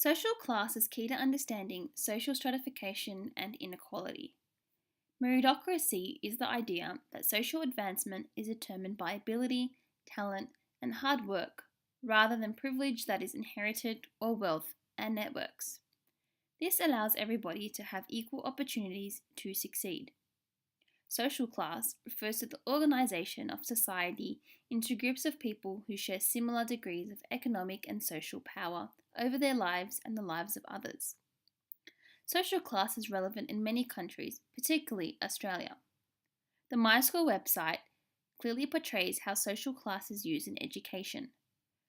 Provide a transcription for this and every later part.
Social class is key to understanding social stratification and inequality. Meritocracy is the idea that social advancement is determined by ability, talent, and hard work, rather than privilege that is inherited or wealth and networks. This allows everybody to have equal opportunities to succeed. Social class refers to the organization of society into groups of people who share similar degrees of economic and social power over their lives and the lives of others. Social class is relevant in many countries, particularly Australia. The MySchool website clearly portrays how social class is used in education.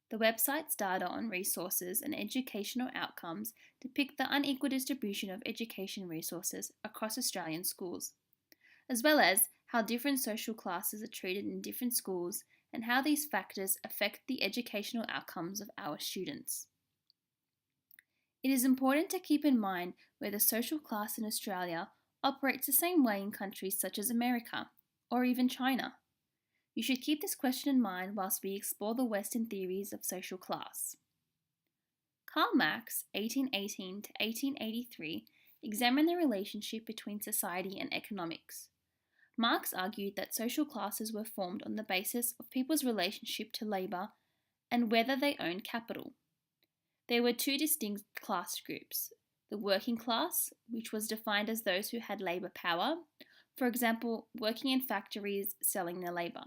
The website's data on resources and educational outcomes depict the unequal distribution of education resources across Australian schools, as well as how different social classes are treated in different schools and how these factors affect the educational outcomes of our students. It is important to keep in mind whether social class in Australia operates the same way in countries such as America or even China. You should keep this question in mind whilst we explore the Western theories of social class. Karl Marx, 1818 to 1883, examined the relationship between society and economics. Marx argued that social classes were formed on the basis of people's relationship to labour and whether they owned capital. There were two distinct class groups: the working class, which was defined as those who had labour power, for example, working in factories selling their labour,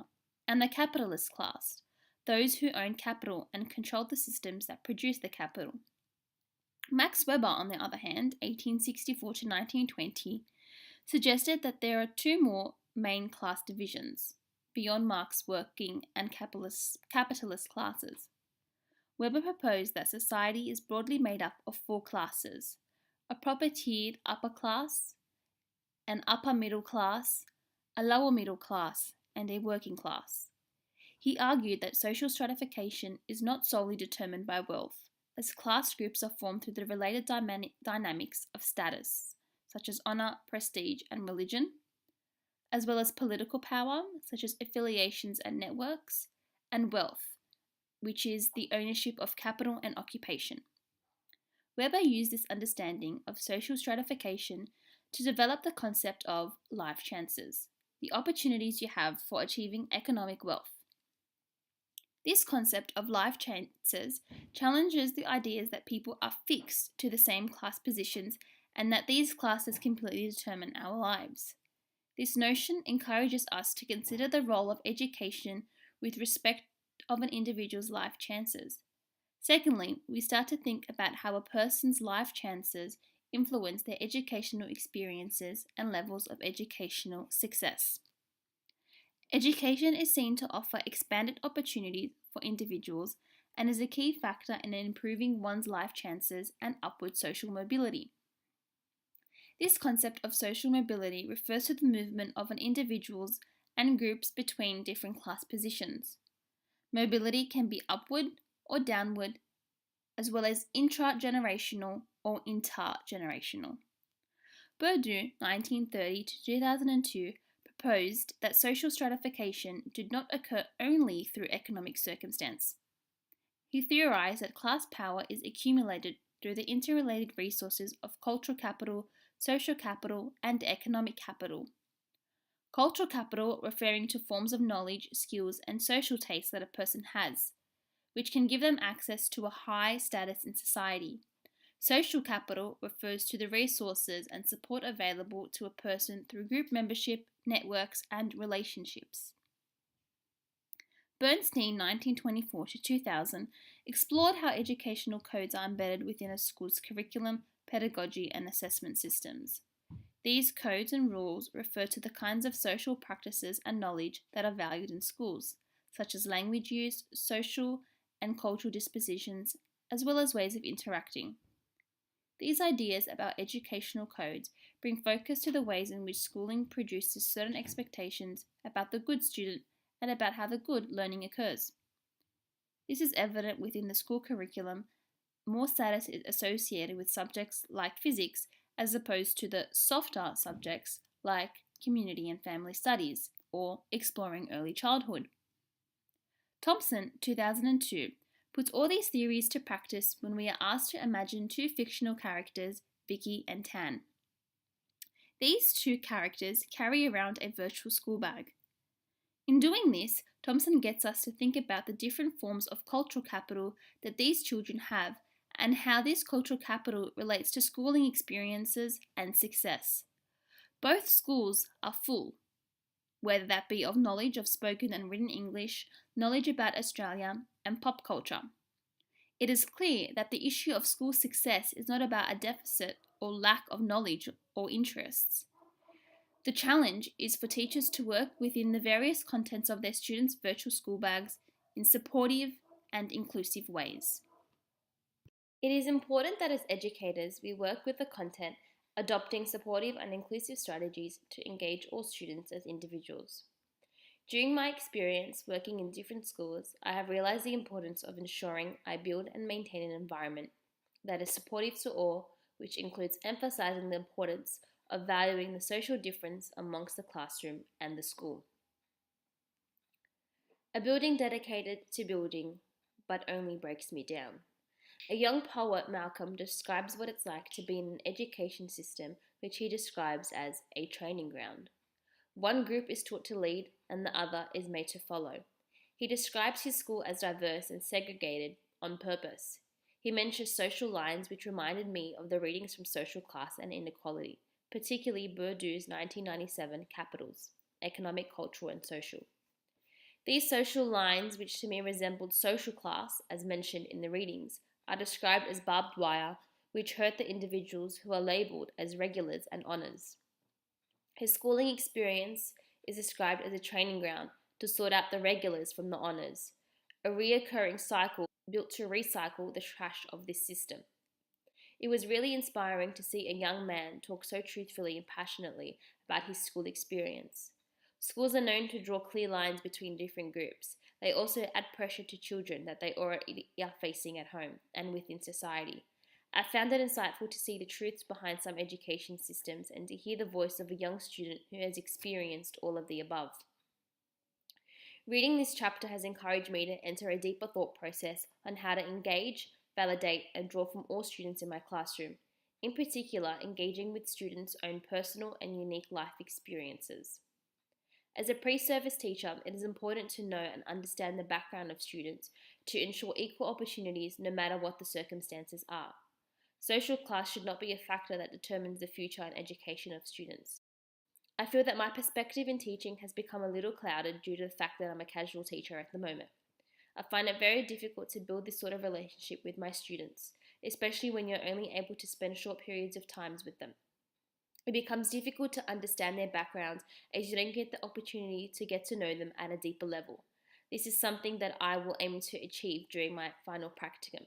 and the capitalist class, those who owned capital and controlled the systems that produced the capital. Max Weber, on the other hand, 1864 to 1920, suggested that there are two more main class divisions, beyond Marx's working and capitalist classes. Weber proposed that society is broadly made up of four classes: a proper-tiered upper class, an upper middle class, a lower middle class, and a working class. He argued that social stratification is not solely determined by wealth, as class groups are formed through the related dynamics of status, such as honour, prestige, and religion, as well as political power, such as affiliations and networks, and wealth, which is the ownership of capital and occupation. Weber used this understanding of social stratification to develop the concept of life chances, the opportunities you have for achieving economic wealth. This concept of life chances challenges the ideas that people are fixed to the same class positions and that these classes completely determine our lives. This notion encourages us to consider the role of education with respect of an individual's life chances. Secondly, we start to think about how a person's life chances influence their educational experiences and levels of educational success. Education is seen to offer expanded opportunities for individuals and is a key factor in improving one's life chances and upward social mobility. This concept of social mobility refers to the movement of an individuals and groups between different class positions. Mobility can be upward or downward, as well as intra-generational or intergenerational. Bourdieu, 1930 to 2002, proposed that social stratification did not occur only through economic circumstance. He theorized that class power is accumulated through the interrelated resources of cultural capital, social capital, and economic capital. Cultural capital referring to forms of knowledge, skills, and social tastes that a person has, which can give them access to a high status in society. Social capital refers to the resources and support available to a person through group membership, networks, and relationships. Bernstein, 1924 to 2000, explored how educational codes are embedded within a school's curriculum, pedagogy, and assessment systems. These codes and rules refer to the kinds of social practices and knowledge that are valued in schools, such as language use, social and cultural dispositions, as well as ways of interacting. These ideas about educational codes bring focus to the ways in which schooling produces certain expectations about the good student and about how the good learning occurs. This is evident within the school curriculum. More status is associated with subjects like physics as opposed to the softer subjects like community and family studies or exploring early childhood. Thompson, 2002, puts all these theories to practice when we are asked to imagine two fictional characters, Vicky and Tan. These two characters carry around a virtual school bag. In doing this, Thompson gets us to think about the different forms of cultural capital that these children have and how this cultural capital relates to schooling experiences and success. Both schools are full, whether that be of knowledge of spoken and written English, knowledge about Australia, and pop culture. It is clear that the issue of school success is not about a deficit or lack of knowledge or interests. The challenge is for teachers to work within the various contents of their students' virtual school bags in supportive and inclusive ways. It is important that as educators we work with the content, adopting supportive and inclusive strategies to engage all students as individuals. During my experience working in different schools, I have realised the importance of ensuring I build and maintain an environment that is supportive to all, which includes emphasising the importance of valuing the social difference amongst the classroom and the school. A building dedicated to building, but only breaks me down. A young poet, Malcolm, describes what it's like to be in an education system which he describes as a training ground. One group is taught to lead and the other is made to follow. He describes his school as diverse and segregated on purpose. He mentions social lines which reminded me of the readings from Social Class and Inequality, particularly Bourdieu's 1997 Capitals, Economic, Cultural and Social. These social lines, which to me resembled social class, as mentioned in the readings, are described as barbed wire, which hurt the individuals who are labelled as regulars and honours. His schooling experience is described as a training ground to sort out the regulars from the honours, a reoccurring cycle built to recycle the trash of this system. It was really inspiring to see a young man talk so truthfully and passionately about his school experience. Schools are known to draw clear lines between different groups. They also add pressure to children that they already are facing at home and within society. I found it insightful to see the truths behind some education systems and to hear the voice of a young student who has experienced all of the above. Reading this chapter has encouraged me to enter a deeper thought process on how to engage, validate, and draw from all students in my classroom, in particular engaging with students' own personal and unique life experiences. As a pre-service teacher, it is important to know and understand the background of students to ensure equal opportunities no matter what the circumstances are. Social class should not be a factor that determines the future and education of students. I feel that my perspective in teaching has become a little clouded due to the fact that I'm a casual teacher at the moment. I find it very difficult to build this sort of relationship with my students, especially when you're only able to spend short periods of time with them. It becomes difficult to understand their backgrounds as you don't get the opportunity to get to know them at a deeper level. This is something that I will aim to achieve during my final practicum.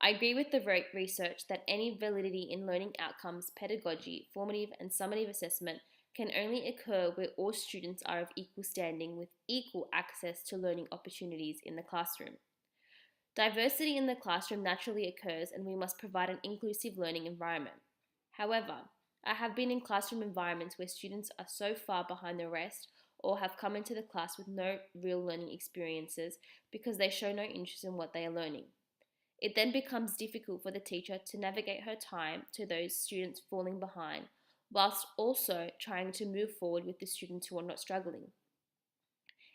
I agree with the research that any validity in learning outcomes, pedagogy, formative and summative assessment can only occur where all students are of equal standing with equal access to learning opportunities in the classroom. Diversity in the classroom naturally occurs and we must provide an inclusive learning environment. However, I have been in classroom environments where students are so far behind the rest or have come into the class with no real learning experiences because they show no interest in what they are learning. It then becomes difficult for the teacher to navigate her time to those students falling behind, whilst also trying to move forward with the students who are not struggling.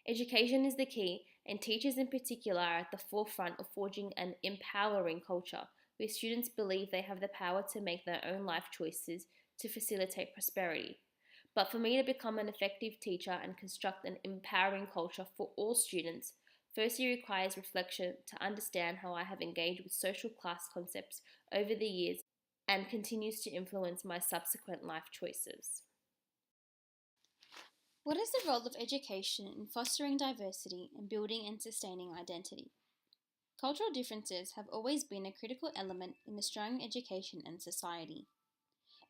Education is the key, and teachers in particular are at the forefront of forging an empowering culture where students believe they have the power to make their own life choices to facilitate prosperity. But for me to become an effective teacher and construct an empowering culture for all students, firstly requires reflection to understand how I have engaged with social class concepts over the years and continues to influence my subsequent life choices. What is the role of education in fostering diversity and building and sustaining identity? Cultural differences have always been a critical element in Australian education and society.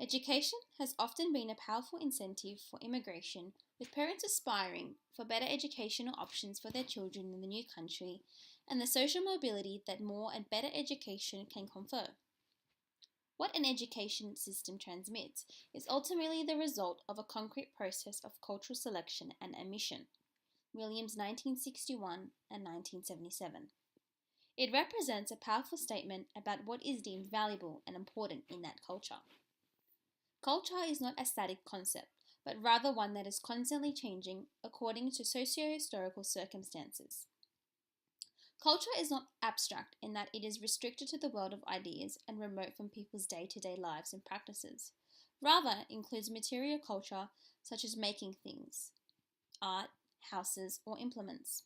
Education has often been a powerful incentive for immigration, with parents aspiring for better educational options for their children in the new country and the social mobility that more and better education can confer. What an education system transmits is ultimately the result of a concrete process of cultural selection and admission. Williams 1961 and 1977. It represents a powerful statement about what is deemed valuable and important in that culture. Culture is not a static concept, but rather one that is constantly changing according to socio-historical circumstances. Culture is not abstract in that it is restricted to the world of ideas and remote from people's day-to-day lives and practices. Rather, includes material culture such as making things, art, houses, or implements.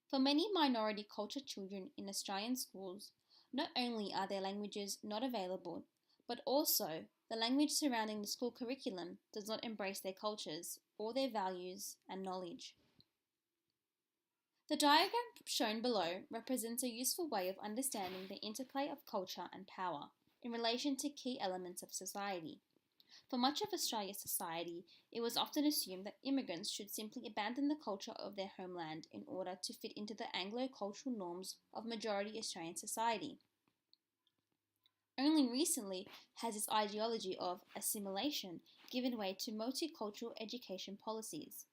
For many minority culture children in Australian schools, not only are their languages not available, but also the language surrounding the school curriculum does not embrace their cultures or their values and knowledge. The diagram shown below represents a useful way of understanding the interplay of culture and power in relation to key elements of society. For much of Australia's society, it was often assumed that immigrants should simply abandon the culture of their homeland in order to fit into the Anglo-cultural norms of majority Australian society. Only recently has this ideology of assimilation given way to multicultural education policies.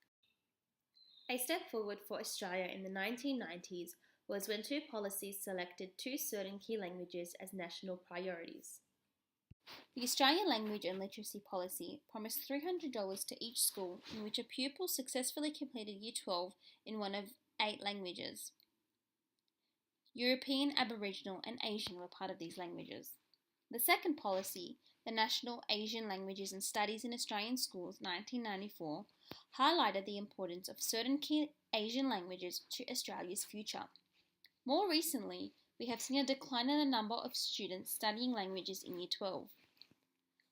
A step forward for Australia in the 1990s was when two policies selected two certain key languages as national priorities. The Australian Language and Literacy Policy promised $300 to each school in which a pupil successfully completed Year 12 in one of 8 languages. European, Aboriginal and Asian were part of these languages. The second policy, the National Asian Languages and Studies in Australian Schools 1994, highlighted the importance of certain key Asian languages to Australia's future. More recently, we have seen a decline in the number of students studying languages in Year 12.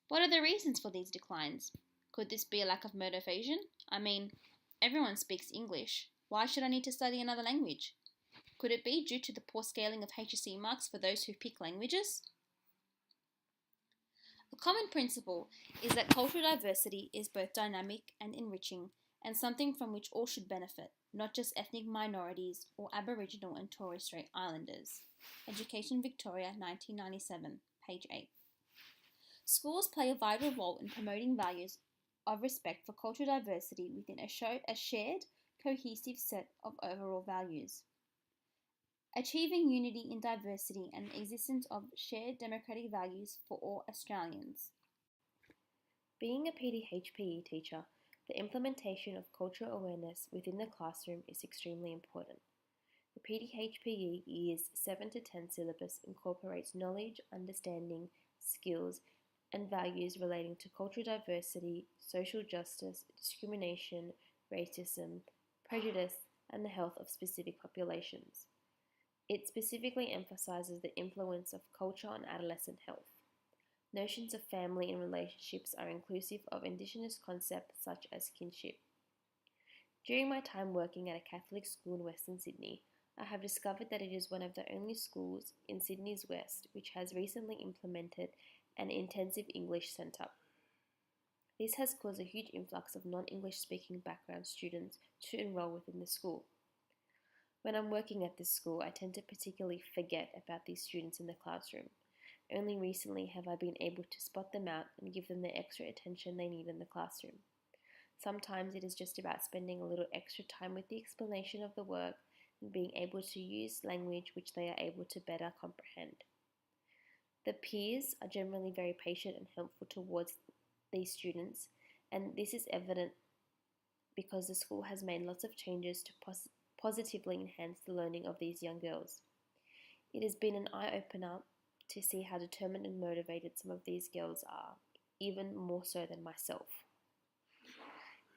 What are the reasons for these declines? Could this be a lack of motivation? I mean, everyone speaks English. Why should I need to study another language? Could it be due to the poor scaling of HSC marks for those who pick languages? A common principle is that cultural diversity is both dynamic and enriching, and something from which all should benefit, not just ethnic minorities or Aboriginal and Torres Strait Islanders. Education Victoria, 1997, page 8. Schools play a vital role in promoting values of respect for cultural diversity within a shared, cohesive set of overall values. Achieving unity in diversity and the existence of shared democratic values for all Australians. Being a PDHPE teacher, the implementation of cultural awareness within the classroom is extremely important. The PDHPE Years 7 to 10 syllabus incorporates knowledge, understanding, skills, and values relating to cultural diversity, social justice, discrimination, racism, prejudice, and the health of specific populations. It specifically emphasizes the influence of culture on adolescent health. Notions of family and relationships are inclusive of Indigenous concepts such as kinship. During my time working at a Catholic school in Western Sydney, I have discovered that it is one of the only schools in Sydney's West which has recently implemented an intensive English centre. This has caused a huge influx of non-English speaking background students to enrol within the school. When I'm working at this school, I tend to particularly forget about these students in the classroom. Only recently have I been able to spot them out and give them the extra attention they need in the classroom. Sometimes it is just about spending a little extra time with the explanation of the work and being able to use language which they are able to better comprehend. The peers are generally very patient and helpful towards these students, and this is evident because the school has made lots of changes to positively enhance the learning of these young girls. It has been an eye-opener to see how determined and motivated some of these girls are, even more so than myself.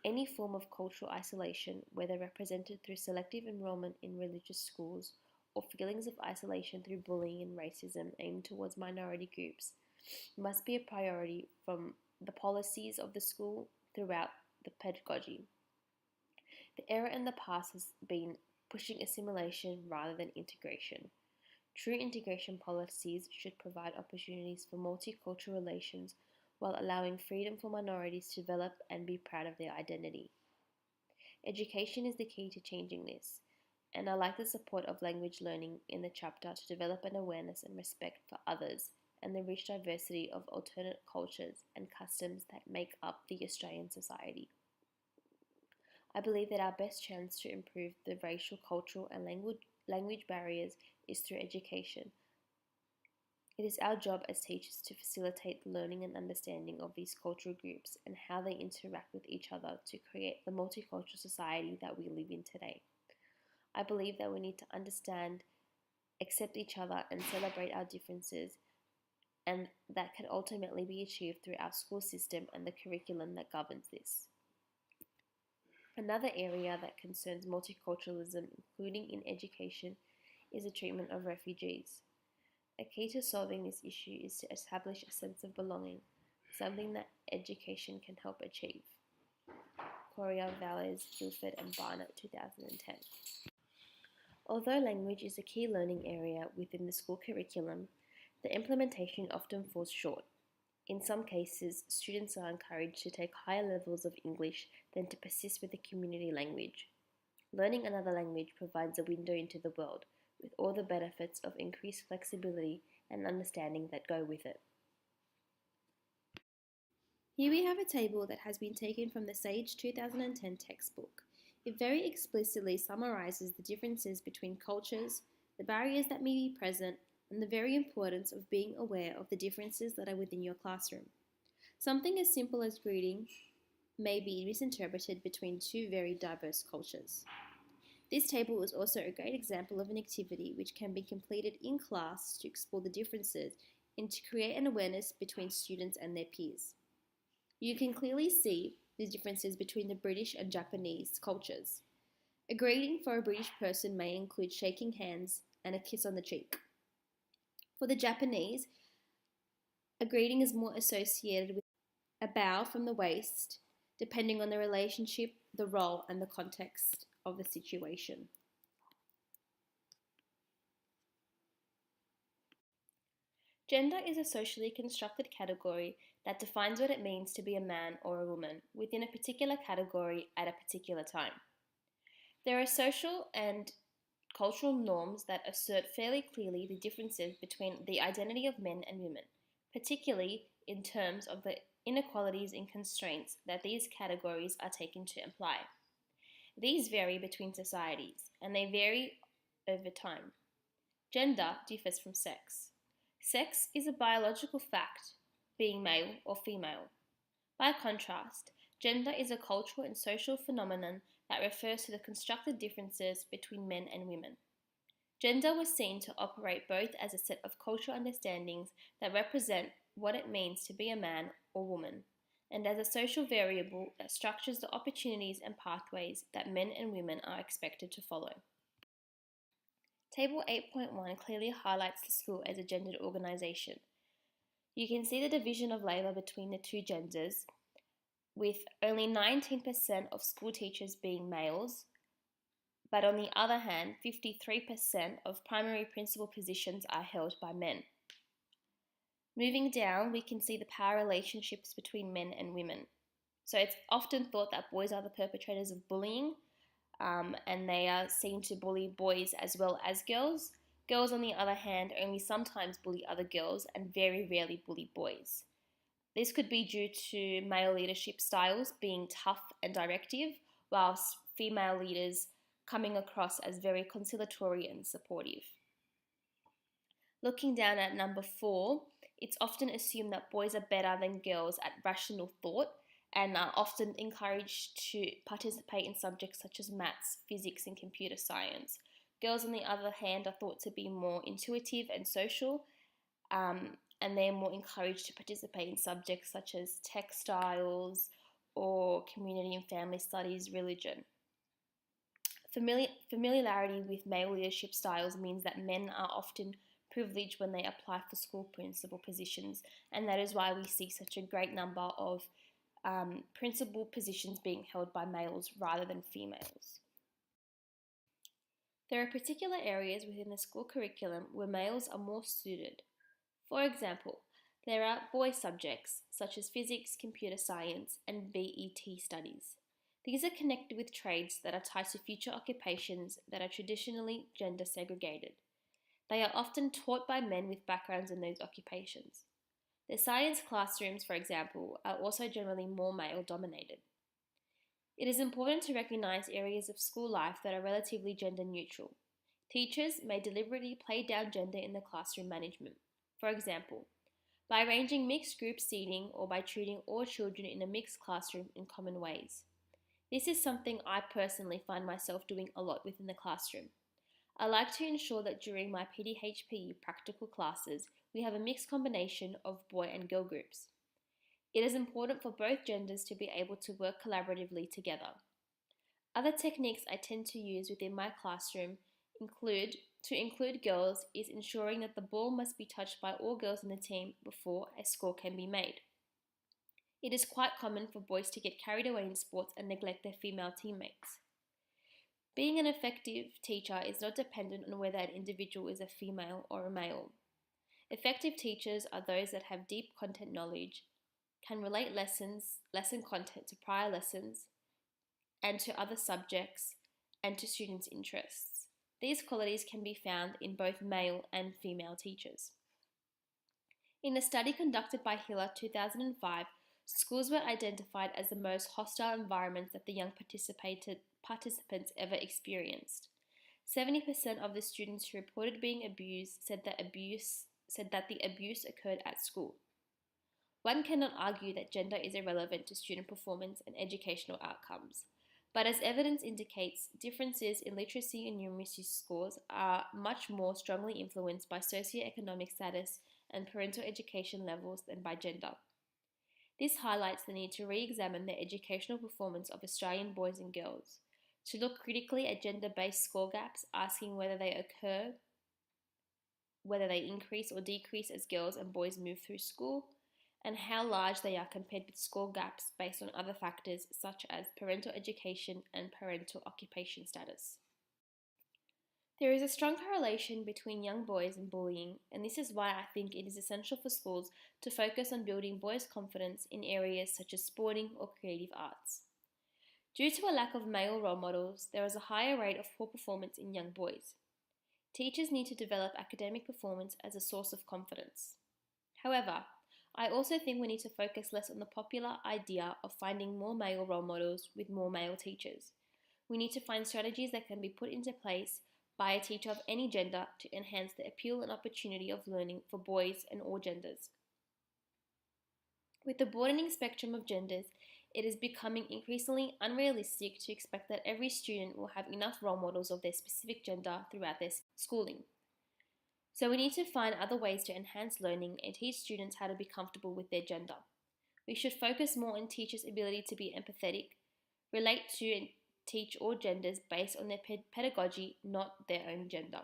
Any form of cultural isolation, whether represented through selective enrollment in religious schools or feelings of isolation through bullying and racism aimed towards minority groups, must be a priority from the policies of the school throughout the pedagogy. The error in the past has been pushing assimilation rather than integration. True integration policies should provide opportunities for multicultural relations while allowing freedom for minorities to develop and be proud of their identity. Education is the key to changing this, and I like the support of language learning in the chapter to develop an awareness and respect for others and the rich diversity of alternate cultures and customs that make up the Australian society. I believe that our best chance to improve the racial, cultural and language barriers is through education. It is our job as teachers to facilitate the learning and understanding of these cultural groups and how they interact with each other to create the multicultural society that we live in today. I believe that we need to understand, accept each other, and celebrate our differences, and that can ultimately be achieved through our school system and the curriculum that governs this. Another area that concerns multiculturalism, including in education, is the treatment of refugees. A key to solving this issue is to establish a sense of belonging, something that education can help achieve. Correa, Valles, Guilford and Barnett, 2010. Although language is a key learning area within the school curriculum, the implementation often falls short. In some cases, students are encouraged to take higher levels of English than to persist with the community language. Learning another language provides a window into the world, with all the benefits of increased flexibility and understanding that go with it. Here we have a table that has been taken from the SAGE 2010 textbook. It very explicitly summarizes the differences between cultures, the barriers that may be present, and the very importance of being aware of the differences that are within your classroom. Something as simple as greeting may be misinterpreted between two very diverse cultures. This table is also a great example of an activity which can be completed in class to explore the differences and to create an awareness between students and their peers. You can clearly see the differences between the British and Japanese cultures. A greeting for a British person may include shaking hands and a kiss on the cheek. For the Japanese, a greeting is more associated with a bow from the waist, depending on the relationship, the role, and the context of the situation. Gender is a socially constructed category that defines what it means to be a man or a woman within a particular category at a particular time. There are social and cultural norms that assert fairly clearly the differences between the identity of men and women, particularly in terms of the inequalities and constraints that these categories are taken to imply. These vary between societies, and they vary over time. Gender differs from sex. Sex is a biological fact, being male or female. By contrast, gender is a cultural and social phenomenon that refers to the constructed differences between men and women. Gender was seen to operate both as a set of cultural understandings that represent what it means to be a man or woman, and as a social variable that structures the opportunities and pathways that men and women are expected to follow. Table 8.1 clearly highlights the school as a gendered organisation. You can see the division of labour between the two genders, with only 19% of school teachers being males, but on the other hand, 53% of primary principal positions are held by men. Moving down, we can see the power relationships between men and women. So it's often thought that boys are the perpetrators of bullying, and they are seen to bully boys as well as girls. Girls, on the other hand, only sometimes bully other girls and very rarely bully boys. This could be due to male leadership styles being tough and directive, whilst female leaders coming across as very conciliatory and supportive. Looking down at number 4, it's often assumed that boys are better than girls at rational thought and are often encouraged to participate in subjects such as maths, physics, and computer science. Girls, on the other hand, are thought to be more intuitive and social, and they're more encouraged to participate in subjects such as textiles or community and family studies, religion. Familiarity with male leadership styles means that men are often privileged when they apply for school principal positions, and that is why we see such a great number of principal positions being held by males rather than females. There are particular areas within the school curriculum where males are more suited. For example, there are boy subjects such as physics, computer science, and BET studies. These are connected with trades that are tied to future occupations that are traditionally gender segregated. They are often taught by men with backgrounds in those occupations. The science classrooms, for example, are also generally more male dominated. It is important to recognise areas of school life that are relatively gender neutral. Teachers may deliberately play down gender in the classroom management. For example, by arranging mixed group seating or by treating all children in a mixed classroom in common ways. This is something I personally find myself doing a lot within the classroom. I like to ensure that during my PDHPE practical classes, we have a mixed combination of boy and girl groups. It is important for both genders to be able to work collaboratively together. Other techniques I tend to use within my classroom include girls is ensuring that the ball must be touched by all girls in the team before a score can be made. It is quite common for boys to get carried away in sports and neglect their female teammates. Being an effective teacher is not dependent on whether an individual is a female or a male. Effective teachers are those that have deep content knowledge, can relate lesson content to prior lessons, and to other subjects, and to students' interests. These qualities can be found in both male and female teachers. In a study conducted by Hiller 2005, schools were identified as the most hostile environments that the young participants ever experienced. 70% of the students who reported being abused said that the abuse occurred at school. One cannot argue that gender is irrelevant to student performance and educational outcomes, but as evidence indicates, differences in literacy and numeracy scores are much more strongly influenced by socioeconomic status and parental education levels than by gender. This highlights the need to re-examine the educational performance of Australian boys and girls, to look critically at gender-based score gaps, asking whether they increase or decrease as girls and boys move through school, and how large they are compared with score gaps based on other factors such as parental education and parental occupation status. There is a strong correlation between young boys and bullying, and this is why I think it is essential for schools to focus on building boys' confidence in areas such as sporting or creative arts. Due to a lack of male role models, there is a higher rate of poor performance in young boys. Teachers need to develop academic performance as a source of confidence. However, I also think we need to focus less on the popular idea of finding more male role models with more male teachers. We need to find strategies that can be put into place by a teacher of any gender to enhance the appeal and opportunity of learning for boys and all genders. With the broadening spectrum of genders, it is becoming increasingly unrealistic to expect that every student will have enough role models of their specific gender throughout their schooling. So we need to find other ways to enhance learning and teach students how to be comfortable with their gender. We should focus more on teachers' ability to be empathetic, relate to and teach all genders based on their pedagogy, not their own gender.